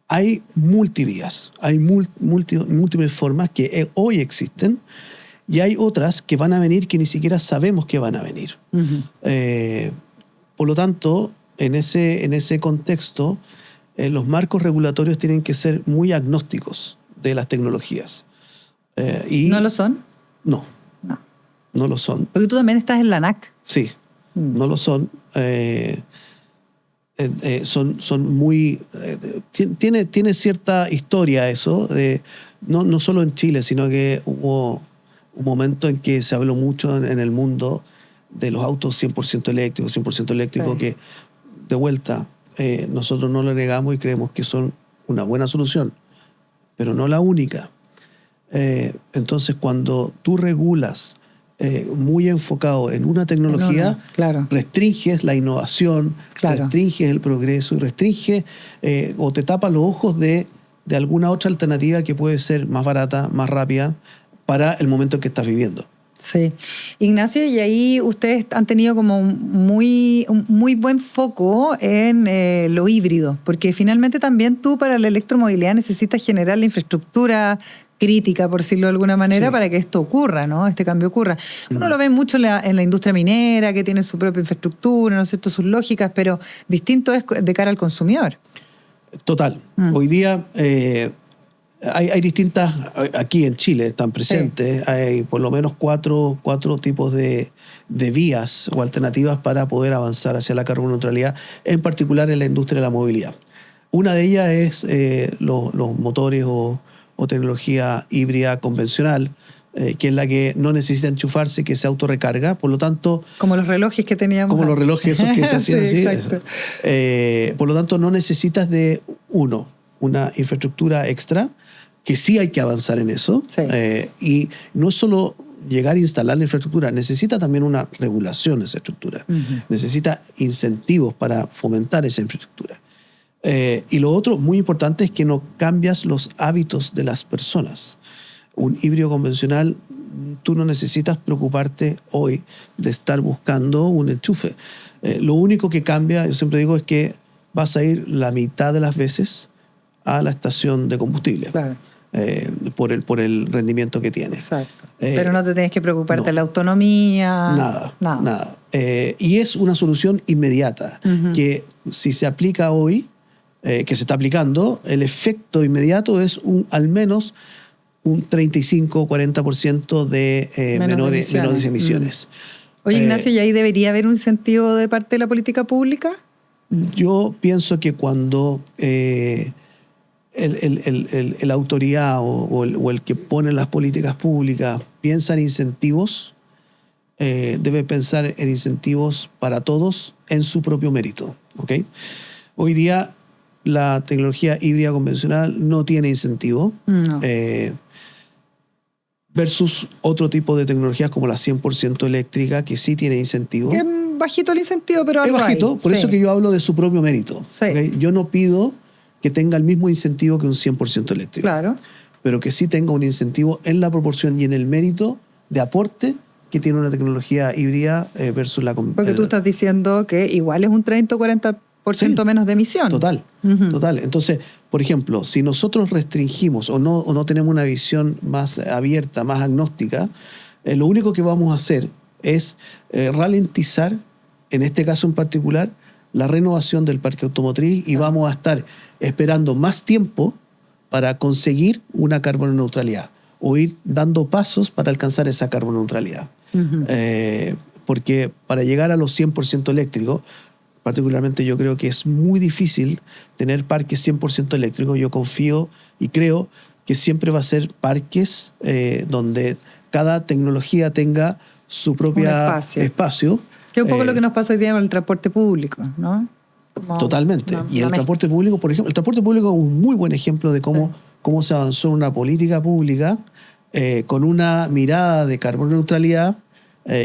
hay multivías, hay múltiples formas que hoy existen, y hay otras que van a venir que ni siquiera sabemos que van a venir. Uh-huh. Por lo tanto, en ese contexto, los marcos regulatorios tienen que ser muy agnósticos de las tecnologías. ¿No lo son? No lo son. Porque tú también estás en la ANAC. Sí, no lo son. Son muy... tiene cierta historia eso, no solo en Chile, sino que hubo un momento en que se habló mucho en el mundo de los autos 100% eléctricos, sí. Que de vuelta nosotros no lo negamos y creemos que son una buena solución, pero no la única. Entonces, cuando tú regulas muy enfocado en una tecnología, claro, restringes la innovación, claro, restringes el progreso y restringes o te tapas los ojos de alguna otra alternativa que puede ser más barata, más rápida para el momento en que estás viviendo. Sí. Ignacio, y ahí ustedes han tenido como un muy buen foco en lo híbrido, porque finalmente también tú para la electromovilidad necesitas generar la infraestructura crítica, por decirlo de alguna manera, sí, para que esto ocurra, ¿no? Este cambio ocurra. Uno lo ve mucho en la industria minera, que tiene su propia infraestructura, ¿no es cierto?, sus lógicas, pero distinto es de cara al consumidor. Total. Hoy día hay distintas, aquí en Chile están presentes, sí, hay por lo menos cuatro tipos de vías o alternativas para poder avanzar hacia la carbono neutralidad, en particular en la industria de la movilidad. Una de ellas es los motores o tecnología híbrida convencional, que es la que no necesita enchufarse, que se autorrecarga, por lo tanto... Como los relojes que teníamos. Como los relojes esos que se hacían sí, así. Por lo tanto, no necesitas de una infraestructura extra, que sí hay que avanzar en eso. Sí. Y no solo llegar a instalar la infraestructura, necesita también una regulación de esa estructura. Uh-huh. Necesita incentivos para fomentar esa infraestructura. Y lo otro muy importante es que no cambias los hábitos de las personas. Un híbrido convencional, tú no necesitas preocuparte hoy de estar buscando un enchufe. Lo único que cambia, yo siempre digo, es que vas a ir la mitad de las veces a la estación de combustible. Claro. Por el rendimiento que tiene. Exacto. Pero no te tienes que preocuparte de la autonomía. Nada. Y es una solución inmediata, uh-huh, que si se aplica hoy, que se está aplicando, el efecto inmediato es al menos un 35-40% de menores emisiones. Oye, Ignacio, ¿y ahí debería haber un incentivo de parte de la política pública? Yo pienso que cuando la autoridad o el que pone las políticas públicas piensa en incentivos, debe pensar en incentivos para todos en su propio mérito. ¿Okay? Hoy día la tecnología híbrida convencional no tiene incentivo, no. Versus otro tipo de tecnologías como la 100% eléctrica, que sí tiene incentivo. Es bajito el incentivo, pero algo es bajito, hay. Por eso que yo hablo de su propio mérito. Sí. ¿Okay? Yo no pido que tenga el mismo incentivo que un 100% eléctrico. Claro. Pero que sí tenga un incentivo en la proporción y en el mérito de aporte que tiene una tecnología híbrida versus la... Porque tú estás diciendo que igual es un 30 o 40% Sí, menos de emisión. Total, total. Entonces, por ejemplo, si nosotros restringimos o no tenemos una visión más abierta, más agnóstica, lo único que vamos a hacer es ralentizar, en este caso en particular, la renovación del parque automotriz y vamos a estar esperando más tiempo para conseguir una carbono neutralidad o ir dando pasos para alcanzar esa carbono neutralidad. Porque para llegar a los 100% eléctricos, particularmente yo creo que es muy difícil tener parques 100% eléctricos. Yo confío y creo que siempre va a ser parques donde cada tecnología tenga su propio espacio. Que es un poco lo que nos pasa hoy día con el transporte público, ¿no? Totalmente. Y el transporte público, por ejemplo, el transporte público es un muy buen ejemplo de cómo se avanzó en una política pública con una mirada de carbono neutralidad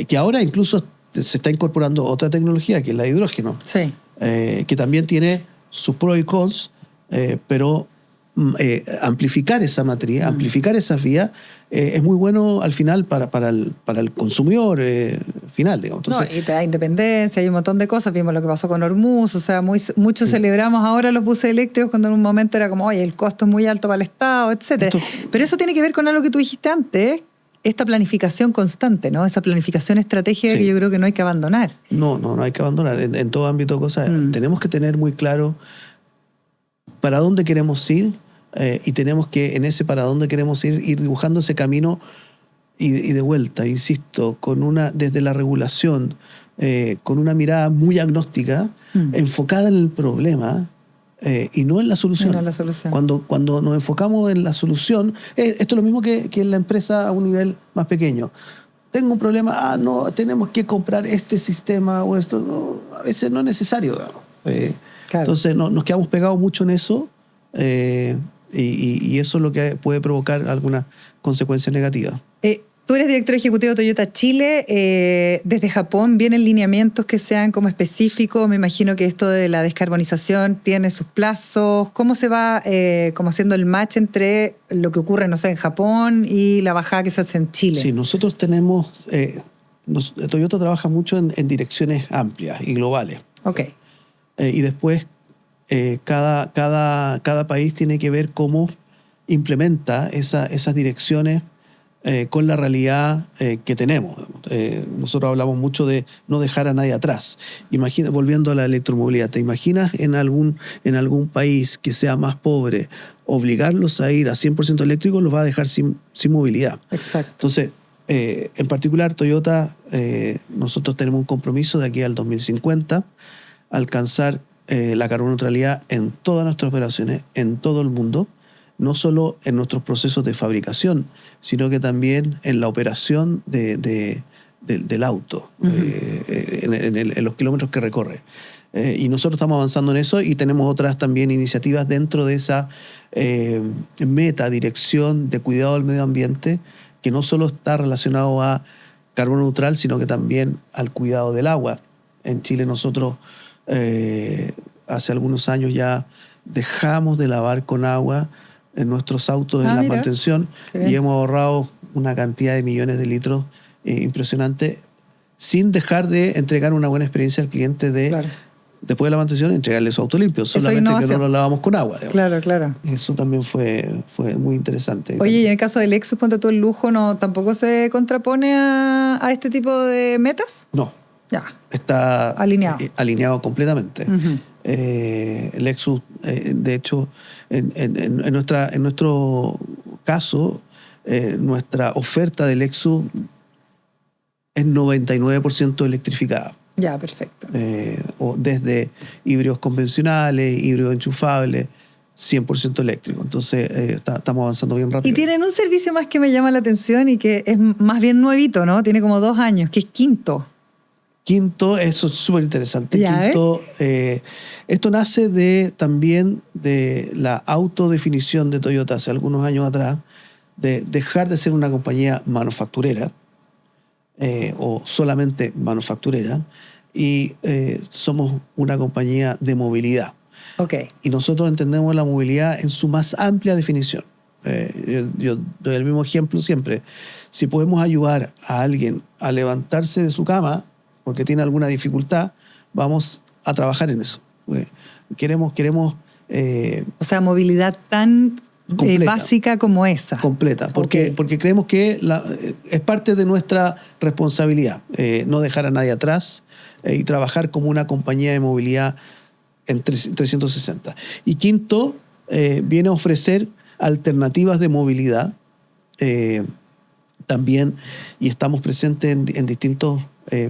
que ahora incluso se está incorporando otra tecnología, que es la de hidrógeno, que también tiene sus pros y cons, pero amplificar esa matriz, amplificar esas vías, es muy bueno al final para el consumidor final, digamos. Entonces, y te da independencia, hay un montón de cosas. Vimos lo que pasó con Hormuz, o sea, mucho celebramos ahora los buses eléctricos cuando en un momento era como, oye, el costo es muy alto para el Estado, etc. Pero eso tiene que ver con algo que tú dijiste antes, esta planificación constante, ¿no? Esa planificación estratégica que yo creo que no hay que abandonar. No hay que abandonar. En todo ámbito de cosas tenemos que tener muy claro para dónde queremos ir y tenemos que, en ese para dónde queremos ir dibujando ese camino y de vuelta, insisto, desde la regulación, con una mirada muy agnóstica, enfocada en el problema, y no en la solución. No en la solución. Cuando nos enfocamos en la solución, esto es lo mismo que en la empresa a un nivel más pequeño. Tengo un problema, no, tenemos que comprar este sistema o esto. No, a veces no es necesario. Claro. Entonces nos quedamos pegados mucho en eso y eso es lo que puede provocar algunas consecuencias negativas. Tú eres director ejecutivo de Toyota Chile. Desde Japón vienen lineamientos que sean como específicos. Me imagino que esto de la descarbonización tiene sus plazos. ¿Cómo se va como haciendo el match entre lo que ocurre, no sé, en Japón y la bajada que se hace en Chile? Sí, nosotros tenemos... Toyota trabaja mucho en direcciones amplias y globales. Ok. Y después cada país tiene que ver cómo implementa esas direcciones con la realidad que tenemos. Nosotros hablamos mucho de no dejar a nadie atrás. Volviendo a la electromovilidad, ¿te imaginas en algún país que sea más pobre, obligarlos a ir a 100% eléctrico los va a dejar sin movilidad? Exacto. Entonces, en particular, Toyota, nosotros tenemos un compromiso de aquí al 2050, alcanzar la carbono neutralidad en todas nuestras operaciones, en todo el mundo, no solo en nuestros procesos de fabricación, sino que también en la operación del auto, en los kilómetros que recorre. Y nosotros estamos avanzando en eso y tenemos otras también iniciativas dentro de esa meta, dirección de cuidado del medio ambiente, que no solo está relacionado a carbono neutral, sino que también al cuidado del agua. En Chile nosotros hace algunos años ya dejamos de lavar con agua en nuestros autos en la mantención y hemos ahorrado una cantidad de millones de litros impresionante, sin dejar de entregar una buena experiencia al cliente después de la mantención, entregarle su auto limpio, solamente que no lo lavamos con agua. Digamos. Claro. Eso también fue muy interesante. Oye, y en el caso del Lexus, ponte tú el lujo, ¿tampoco se contrapone a este tipo de metas? No. Ya. Está alineado completamente. Uh-huh. El Lexus, de hecho, en nuestro caso, nuestra oferta de Lexus es 99% electrificada. Ya, perfecto. Desde híbridos convencionales, híbridos enchufables, 100% eléctrico. Entonces, estamos avanzando bien rápido. Y tienen un servicio más que me llama la atención y que es más bien nuevito, ¿no? Tiene como 2 años, que es Quinto. Quinto, eso es súper interesante. Quinto, esto nace también de la autodefinición de Toyota hace algunos años atrás, de dejar de ser una compañía manufacturera o solamente manufacturera y somos una compañía de movilidad. Ok. Y nosotros entendemos la movilidad en su más amplia definición. Yo doy el mismo ejemplo siempre. Si podemos ayudar a alguien a levantarse de su cama porque tiene alguna dificultad, vamos a trabajar en eso. Queremos O sea, movilidad tan completa, básica como esa. completa, porque creemos que es parte de nuestra responsabilidad, no dejar a nadie atrás y trabajar como una compañía de movilidad en 360. Y quinto, viene a ofrecer alternativas de movilidad también, y estamos presentes en distintos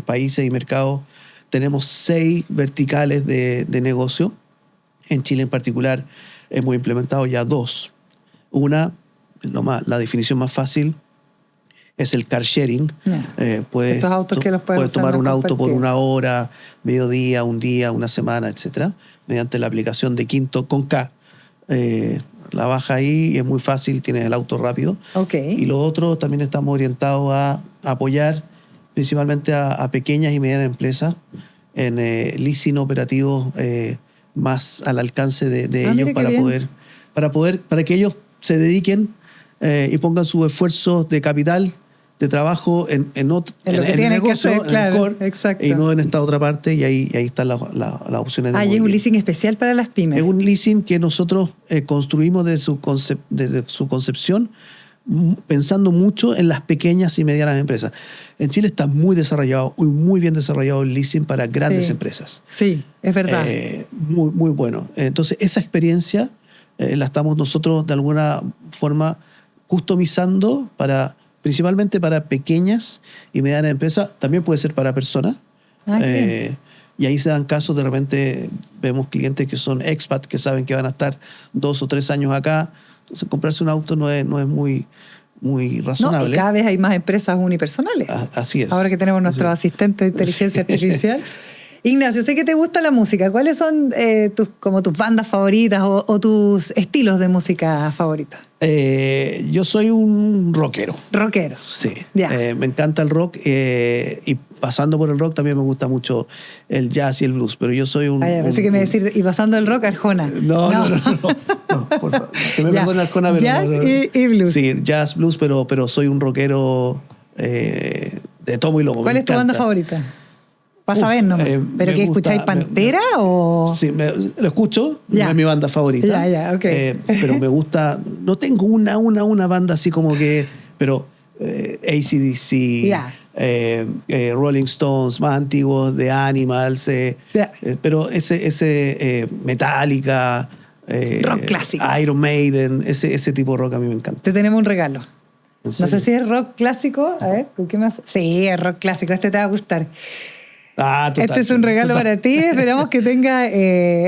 países y mercados. Tenemos 6 verticales de negocio. En Chile en particular hemos implementado ya 2. Una, la definición más fácil, es el car sharing. Estos autos que los puedes tomar un auto por una hora, mediodía, un día, una semana, etcétera, mediante la aplicación de Quinto con K. La baja ahí y es muy fácil, tienes el auto rápido. Okay. Y lo otro, también estamos orientados a apoyar principalmente a pequeñas y medianas empresas en leasing operativos más al alcance de ellos para que ellos se dediquen y pongan sus esfuerzos de capital, de trabajo en el negocio, en el core, exacto. Y no en esta otra parte, y ahí están las opciones de movilidad. ¿Es un leasing especial para las pymes? Es un leasing que nosotros construimos desde su concepción, pensando mucho en las pequeñas y medianas empresas. En Chile está muy bien desarrollado el leasing para grandes empresas. Sí, es verdad. Muy, muy bueno. Entonces, esa experiencia la estamos nosotros de alguna forma customizando principalmente para pequeñas y medianas empresas. También puede ser para personas. Y ahí se dan casos, de repente vemos clientes que son expat, que saben que van a estar 2 o 3 años acá. Entonces, comprarse un auto no es muy razonable. No, y cada vez hay más empresas unipersonales. Así es. Ahora que tenemos nuestro asistente de inteligencia artificial. Ignacio, sé que te gusta la música. ¿Cuáles son tus bandas favoritas o tus estilos de música favoritos? Yo soy un rockero. ¿Rockero? Sí. Ya. Me encanta el rock y pasando por el rock también me gusta mucho el jazz y el blues, pero yo soy un... Pensé que me decir, y pasando el rock, Arjona. No, por favor. Que me perdone Arjona, pero... Jazz y blues. Sí, jazz, blues, pero soy un rockero de tomo y lomo. ¿Cuál es tu banda favorita? Vas a ver, ¿no? ¿Pero qué escucháis, Pantera o...? Sí, lo escucho, no es mi banda favorita. Ok. Pero me gusta... No tengo una banda así como que... Pero AC/DC, Rolling Stones, más antiguos, The Animals, pero ese Metallica... rock clásico. Iron Maiden, ese tipo de rock a mí me encanta. Te tenemos un regalo. No sé si es rock clásico. A ver, ¿con qué más? Sí, es rock clásico. Este te va a gustar. Este es un regalo para ti. Esperamos que tenga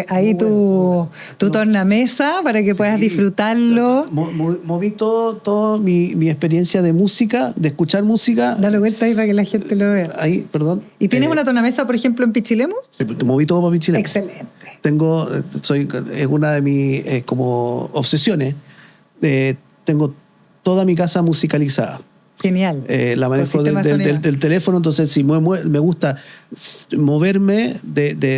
ahí tu tornamesa para que puedas disfrutarlo. Moví todo mi experiencia de música, de escuchar música. Dale vuelta ahí para que la gente lo vea. Ahí, perdón. ¿Y tienes una tornamesa, por ejemplo, en Pichilemu? Sí, moví todo para Pichilemu. Excelente. Es una de mis como obsesiones. Tengo toda mi casa musicalizada. Genial. La manejo del teléfono, entonces si me gusta moverme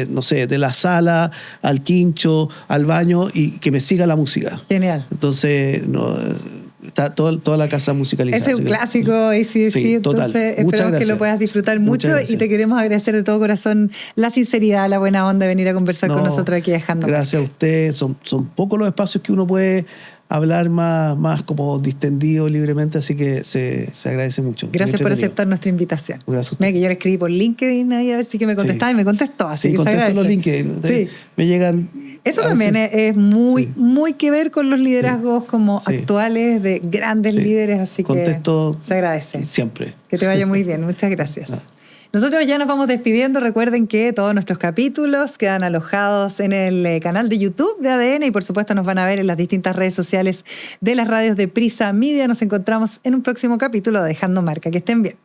no sé, de la sala al quincho, al baño y que me siga la música. Genial. Entonces está toda la casa musicalizada. Ese es un clásico, sí, entonces esperamos que lo puedas disfrutar mucho y te queremos agradecer de todo corazón la sinceridad, la buena onda de venir a conversar con nosotros aquí dejando. Gracias a usted, son pocos los espacios que uno puede hablar más como distendido libremente, así que se agradece mucho. Gracias por aceptar nuestra invitación. Gracias a usted. Mira que yo le escribí por LinkedIn ahí a ver si que me contestaba y me contestó, así que se agradece. Contesto los LinkedIn. Sí. Me llegan... Eso también es muy que ver con los liderazgos como actuales de grandes líderes, así Contesto que se agradece. Siempre. Que te vaya muy bien, muchas gracias. Nosotros ya nos vamos despidiendo. Recuerden que todos nuestros capítulos quedan alojados en el canal de YouTube de ADN y por supuesto nos van a ver en las distintas redes sociales de las radios de Prisa Media. Nos encontramos en un próximo capítulo de Dejando Marca. Que estén bien.